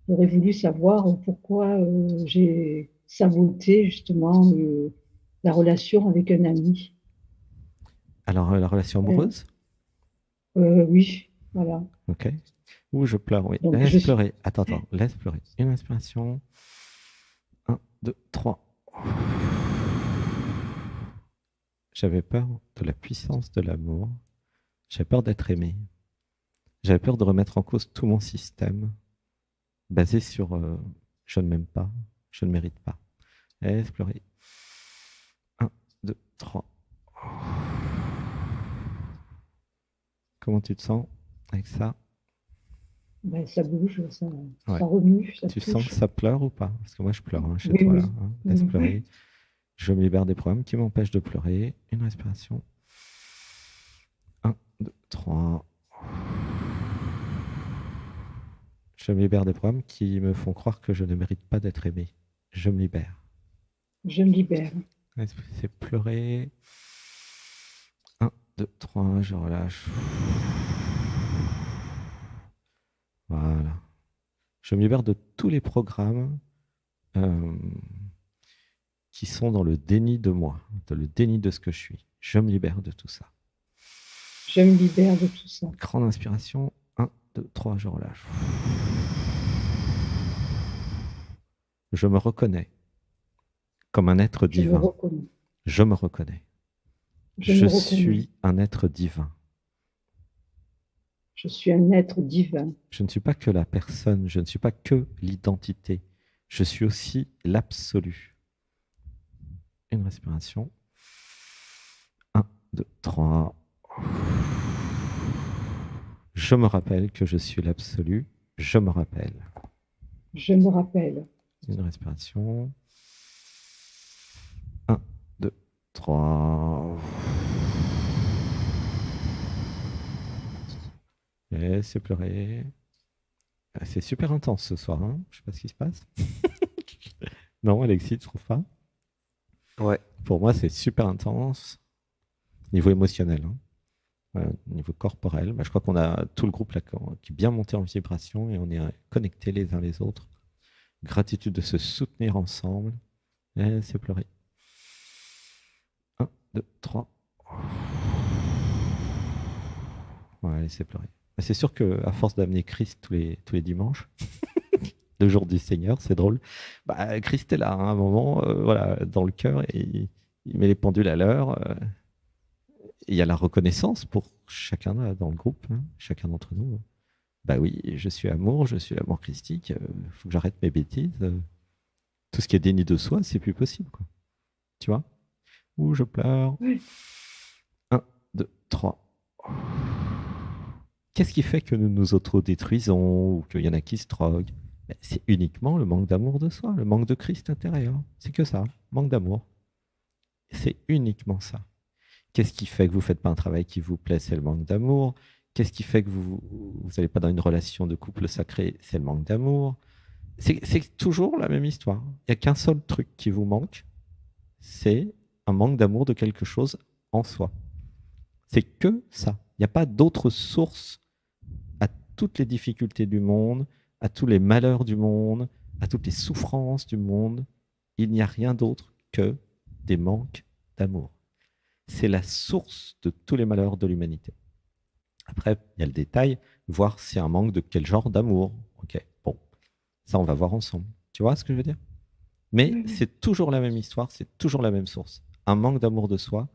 J'aurais voulu savoir pourquoi j'ai saboté justement la relation avec un ami. Alors, la relation Euh, amoureuse? oui, voilà. Ok. Ou je pleure, oui. Donc je Laisse suis. pleurer. Attends, attends. Laisse pleurer. Une inspiration. Un, deux, trois. J'avais peur de la puissance de l'amour. J'avais peur d'être aimé. J'avais peur de remettre en cause tout mon système basé sur je ne m'aime pas, je ne mérite pas. Laisse pleurer. Un, deux, trois. Comment tu te sens avec ça? Ben, ça bouge, Ouais. ça remue, ça Tu sens que touche. ça pleure ou pas? Parce que moi, je pleure hein, chez Oui, toi là. oui. Hein. Laisse Oui. pleurer. Je me libère des problèmes qui m'empêchent de pleurer. Une respiration. Un, deux, trois. Je me libère des problèmes qui me font croire que je ne mérite pas d'être aimé. Je me libère. Je me libère. C'est pleurer. Un, deux, trois. Je relâche. Voilà. Je me libère de tous les programmes euh, qui sont dans le déni de moi, dans le déni de ce que je suis. Je me libère de tout ça. Je me libère de tout ça. Grande inspiration. Un, deux, trois. Je relâche. Je me reconnais comme un être Je me divin. reconnais. Je me reconnais. Je Je me reconnais. suis un être divin. Je suis un être divin. Je ne suis pas que la personne, je ne suis pas que l'identité. Je suis aussi l'absolu. Une respiration. Un, deux, trois. Je me rappelle que je suis l'absolu. Je me rappelle. Je me rappelle. Une respiration. Un, deux, trois. Laissez pleurer. C'est super intense ce soir. Hein, je ne sais pas ce qui se passe. Non, Alexis, tu trouves pas? Ouais. Pour moi, c'est super intense. Niveau émotionnel. Hein. Niveau corporel, bah, je crois qu'on a tout le groupe là qui est bien monté en vibration et on est connectés les uns les autres. Gratitude de se soutenir ensemble. Et c'est pleurer. Un, deux, trois. Ouais, laissez pleurer. Bah, c'est sûr qu'à force d'amener Christ tous les dimanches, le jour du Seigneur, c'est drôle. Bah, Christ est là hein, à un moment, voilà, dans le cœur et il met les pendules à l'heure. Il y a la reconnaissance pour chacun dans le groupe, hein, chacun d'entre nous. Bah oui, je suis amour, je suis l'amour christique, faut que j'arrête mes bêtises. Tout ce qui est déni de soi, c'est plus possible, quoi. Tu vois? Ou je pleure. Oui. Un, deux, trois. Qu'est-ce qui fait que nous nous autodétruisons ou qu'il y en a qui se droguent? Ben, c'est uniquement le manque d'amour de soi, le manque de Christ intérieur. C'est que ça, manque d'amour. C'est uniquement ça. Qu'est-ce qui fait que vous ne faites pas un travail qui vous plaît? C'est le manque d'amour. Qu'est-ce qui fait que vous n'allez pas dans une relation de couple sacré? C'est le manque d'amour. C'est toujours la même histoire. Il n'y a qu'un seul truc qui vous manque, c'est un manque d'amour de quelque chose en soi. C'est que ça. Il n'y a pas d'autre source à toutes les difficultés du monde, à tous les malheurs du monde, à toutes les souffrances du monde. Il n'y a rien d'autre que des manques d'amour. C'est la source de tous les malheurs de l'humanité. Après, il y a le détail, voir si c'est un manque de quel genre d'amour. Ok, bon, ça on va voir ensemble. Tu vois ce que je veux dire? Mais Oui, oui. c'est toujours la même histoire, c'est toujours la même source. Un manque d'amour de soi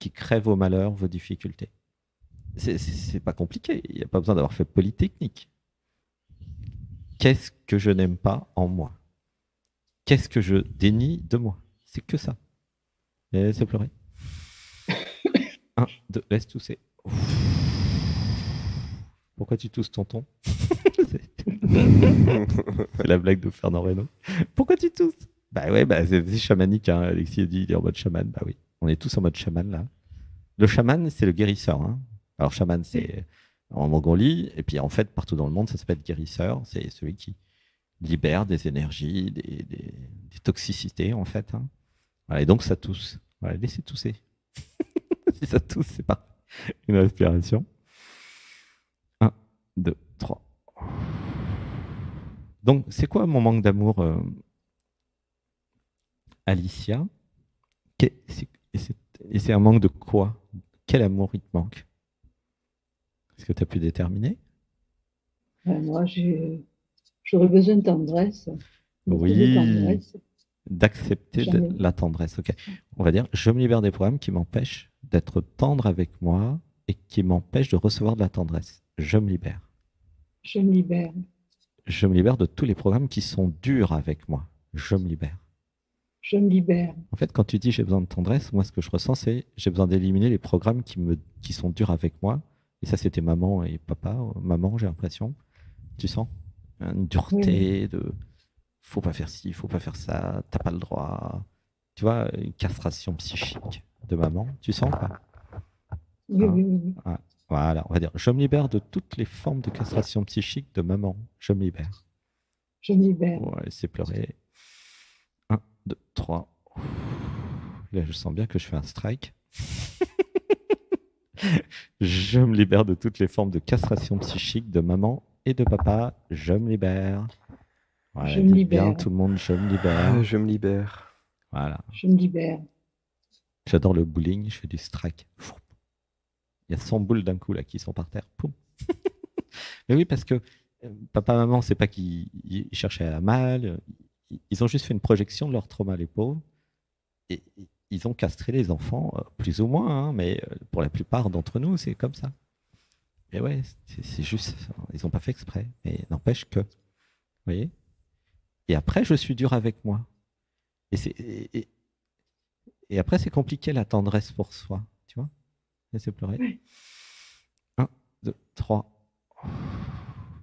qui crée vos malheurs, vos difficultés. C'est pas compliqué, il n'y a pas besoin d'avoir fait Polytechnique. Qu'est-ce que je n'aime pas en moi? Qu'est-ce que je dénie de moi? C'est que ça. Laisse pleurer. Un, deux, laisse tousser. Pourquoi tu tousses, tonton? C'est la blague de Fernand Reynaud. Pourquoi tu tousses? Bah ouais, bah c'est chamanique, hein. Alexis a dit, il est en mode chaman. Bah oui, on est tous en mode chaman là. Le chaman, c'est le guérisseur. Hein. Alors, chaman, c'est en Mongolie, et puis en fait, partout dans le monde, ça s'appelle guérisseur. C'est celui qui libère des énergies, des toxicités, en fait. Hein. Voilà, et donc, ça tousse. Voilà, laissez tousser. Si ça tousse, c'est pas une respiration. Un, deux, trois. Donc, c'est quoi mon manque d'amour, Alicia? Et c'est un manque de quoi? Quel amour il te manque? Est-ce que tu as pu déterminer? Moi, j'aurais besoin de tendresse, beaucoup de Oui, tendresse. d'accepter J'en ai. la tendresse. Ok. On va dire, je me libère des programmes qui m'empêchent d'être tendre avec moi et qui m'empêchent de recevoir de la tendresse. Je me libère. Je me libère. Je me libère de tous les programmes qui sont durs avec moi. Je me libère. Je me libère. En fait, quand tu dis j'ai besoin de tendresse, moi, ce que je ressens, c'est j'ai besoin d'éliminer les programmes qui sont durs avec moi. Et ça, c'était maman et papa. Maman, j'ai l'impression. Tu sens une Oui, oui. dureté de faut pas faire ci, faut pas faire ça, t'as pas le droit. Tu vois, une castration psychique de maman. Tu sens pas? Oui, Hein. oui, oui, oui. Ouais. Voilà, on va dire je me libère de toutes les formes de castration psychique de maman. Je me libère. Je me libère. Ouais, laissez pleurer. Un, 2, 3. Là, je sens bien que je fais un strike. Je me libère de toutes les formes de castration psychique de maman et de papa. Je me libère. Je Voilà, me dites bien libère. tout le monde, je me Ah, libère. je me libère. Voilà. Je me libère. J'adore le bowling, je fais du strike. Il y a 100 boules d'un coup là qui sont par terre. Poum. Mais oui, parce que papa, maman, c'est pas qu'ils cherchaient à mal. Ils ont juste fait une projection de leur trauma, les pauvres. Et ils ont castré les enfants, plus ou moins, hein, mais pour la plupart d'entre nous, c'est comme ça. Et ouais, c'est juste, ils n'ont pas fait exprès. Mais n'empêche que, vous voyez. Et après, je suis dur avec moi. Et, et après, c'est compliqué la tendresse pour soi, tu vois. Laissez pleurer. Oui. 1, 2, 3.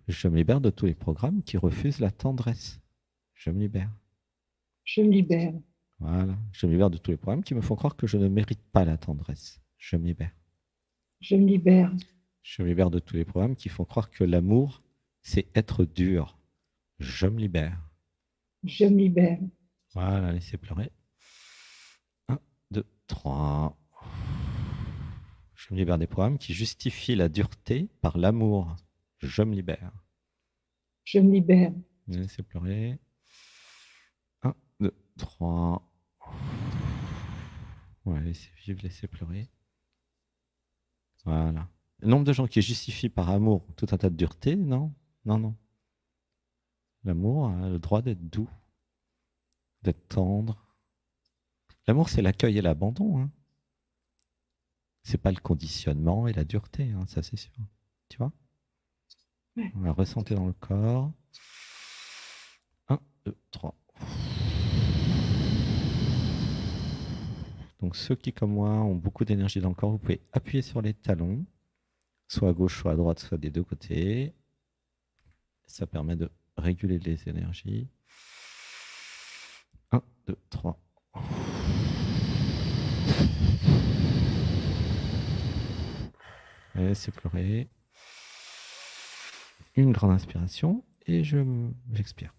Je me libère de tous les programmes qui refusent la tendresse. Je me libère. Je me libère. Voilà. Je me libère de tous les programmes qui me font croire que je ne mérite pas la tendresse. Je me libère. Je me libère. Je me libère de tous les programmes qui font croire que l'amour, c'est être dur. Je me libère. Je me libère. Voilà, laissez pleurer. 1, 2, 3. Je me libère des programmes qui justifient la dureté par l'amour. Je me libère. Je me libère. Laissez pleurer. 1, 2, 3. Ouais, laissez vivre, laissez pleurer. Voilà. Le nombre de gens qui justifient par amour tout un tas de dureté, non, non, non. L'amour a le droit d'être doux, d'être tendre. L'amour, c'est l'accueil et l'abandon. Hein. C'est pas le conditionnement et la dureté, hein, ça c'est sûr. Tu vois? Ouais. On va ressentir dans le corps. 1, 2, 3. Donc ceux qui, comme moi, ont beaucoup d'énergie dans le corps, vous pouvez appuyer sur les talons, soit à gauche, soit à droite, soit des deux côtés. Ça permet de réguler les énergies. 1, 2, 3. Laissez pleurer. Une grande inspiration et j'expire.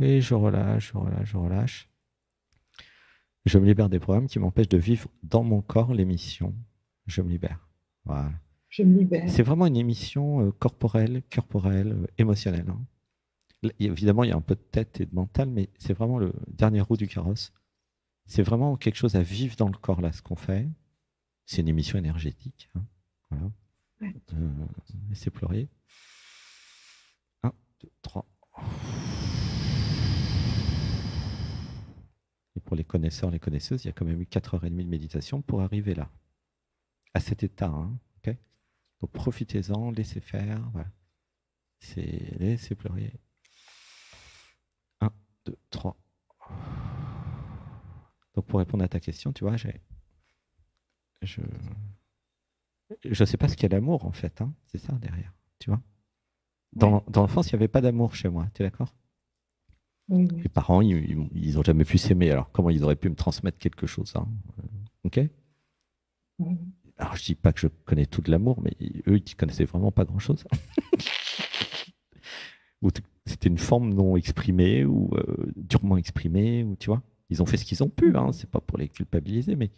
Et je relâche, je relâche, je relâche. Je me libère des programmes qui m'empêchent de vivre dans mon corps l'émission. Je me libère. Voilà. Je me libère. C'est vraiment une émission corporelle, émotionnelle. Hein. Évidemment, il y a un peu de tête et de mental, mais c'est vraiment le dernier roue du carrosse. C'est vraiment quelque chose à vivre dans le corps, là, ce qu'on fait. C'est une émission énergétique. Hein. Voilà. Ouais. Laissez pleurer. 1, 2, 3. Et pour les connaisseurs, les connaisseuses, il y a quand même eu 4h30 de méditation pour arriver là, à cet état. Hein, okay, donc profitez-en, laissez faire. Voilà. Laissez pleurer. 1, 2, 3. Donc pour répondre à ta question, tu vois, je ne sais pas ce qu'est l'amour en fait. Hein, c'est ça derrière. Tu vois. Dans l'enfance, il n'y avait pas d'amour chez moi. Tu es d'accord? Oui, oui. Les parents, ils n'ont jamais pu s'aimer. Alors, comment ils auraient pu me transmettre quelque chose, hein? Ok? Oui. Alors, je dis pas que je connais tout de l'amour, mais eux, ils connaissaient vraiment pas grand-chose. Ou c'était une forme non exprimée ou durement exprimée, ou tu vois. Ils ont fait ce qu'ils ont pu. Hein, c'est pas pour les culpabiliser, mais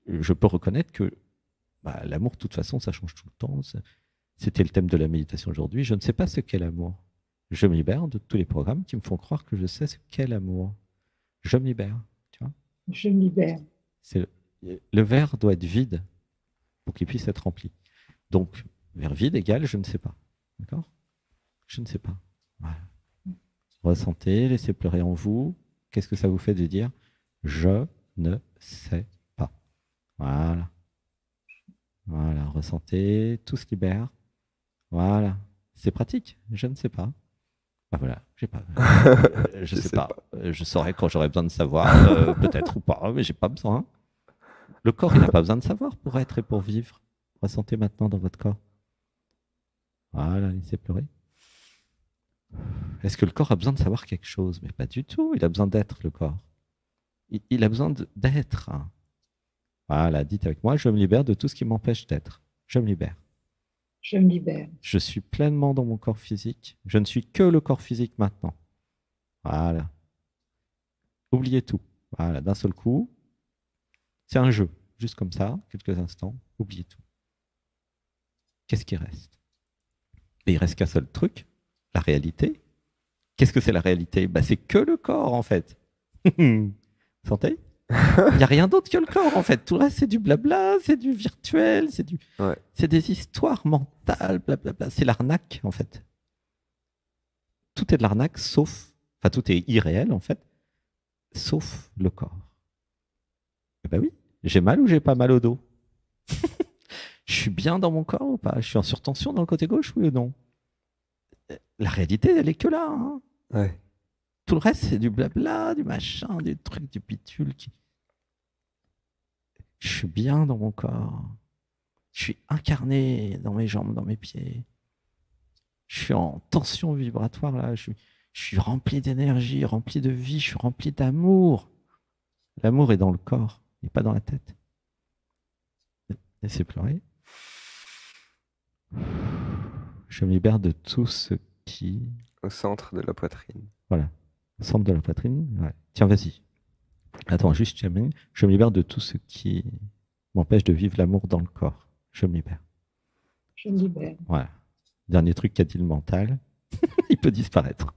je peux reconnaître que l'amour, de toute façon, ça change tout le temps. C'était le thème de la méditation aujourd'hui. Je ne sais pas ce qu'est l'amour. Je me libère de tous les programmes qui me font croire que je sais ce qu'est l'amour. Je me libère, tu vois. Je me libère. C'est le verre doit être vide pour qu'il puisse être rempli. Donc, verre vide égale je ne sais pas. D'accord? Je ne sais pas. Voilà. Ressentez, laissez pleurer en vous. Qu'est-ce que ça vous fait de dire je ne sais pas? Voilà. Voilà. Ressentez, tout se libère. Voilà. C'est pratique. Je ne sais pas. Ah voilà, j'ai pas. Je sais pas. Je saurai quand j'aurai besoin de savoir, peut-être ou pas, mais j'ai pas besoin. Le corps, il n'a pas besoin de savoir pour être et pour vivre. Ressentez maintenant dans votre corps. Voilà, laissez pleurer. Est-ce que le corps a besoin de savoir quelque chose? Mais pas du tout. Il a besoin d'être, le corps. Il a besoin d'être. Voilà, dites avec moi, je me libère de tout ce qui m'empêche d'être. Je me libère. Je me libère. Je suis pleinement dans mon corps physique. Je ne suis que le corps physique maintenant. Voilà. Oubliez tout. Voilà, d'un seul coup. C'est un jeu. Juste comme ça, quelques instants. Oubliez tout. Qu'est-ce qui reste? Et il reste qu'un seul truc, la réalité. Qu'est-ce que c'est la réalité? C'est que le corps, en fait. Sentez? Il n'y a rien d'autre que le corps, en fait. Tout le reste, c'est du blabla, c'est du virtuel, c'est des histoires mentales, blablabla. C'est l'arnaque, en fait. Tout est de l'arnaque, sauf... Enfin, tout est irréel, en fait, sauf le corps. Eh ben oui, j'ai mal ou j'ai pas mal au dos? Je suis bien dans mon corps ou pas? Je suis en surtension dans le côté gauche, oui ou non? La réalité, elle est que là. Hein. Ouais. Tout le reste, c'est du blabla, du machin, du truc, du pitule. Je suis bien dans mon corps. Je suis incarné dans mes jambes, dans mes pieds. Je suis en tension vibratoire, là. Je suis rempli d'énergie, rempli de vie, je suis rempli d'amour. L'amour est dans le corps, il n'est pas dans la tête. Laissez pleurer. Je me libère de tout ce qui... Au centre de la poitrine. Voilà, au centre de la poitrine. Ouais. Tiens, vas-y. Attends, juste, je me libère de tout ce qui m'empêche de vivre l'amour dans le corps. Je me libère. Je me libère. Voilà. Dernier truc qu'a dit le mental, il peut disparaître.